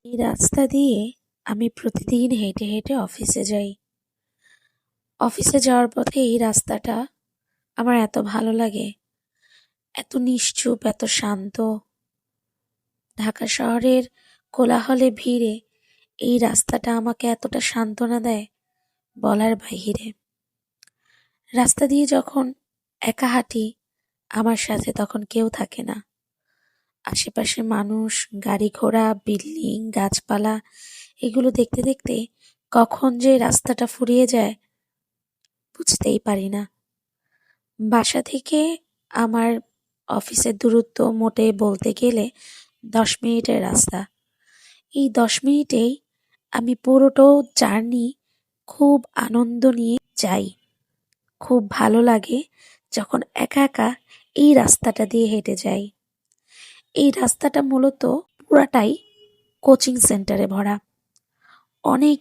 এই রাস্তা দিয়ে আমি প্রতিদিন হেঁটে হেঁটে অফিসে যাই। অফিসে যাওয়ার পথে এই রাস্তাটা আমার এত ভালো লাগে, এত নিশ্চুপ, এত শান্ত। ঢাকা শহরের কোলাহলে ভিড়ে এই রাস্তাটা আমাকে এতটা সান্ত্বনা দেয়, বলার বাহিরে। রাস্তা দিয়ে যখন একা হাঁটি, আমার সাথে তখন কেউ থাকে না। আশেপাশে মানুষ, গাড়ি ঘোড়া, বিল্ডিং, গাছপালা এগুলো দেখতে দেখতে কখন যে রাস্তাটা ফুরিয়ে যায় বুঝতেই পারি না। বাসা থেকে আমার অফিসের দূরত্ব মোটে বলতে গেলে 10 মিনিটের রাস্তা। এই 10 মিনিটেই আমি পুরোটো জার্নি খুব আনন্দ নিয়ে যাই। খুব ভালো লাগে যখন একা একা এই রাস্তাটা দিয়ে হেঁটে যাই। এই রাস্তাটা মূলত পুরাটাই কোচিং সেন্টারে ভরা। অনেক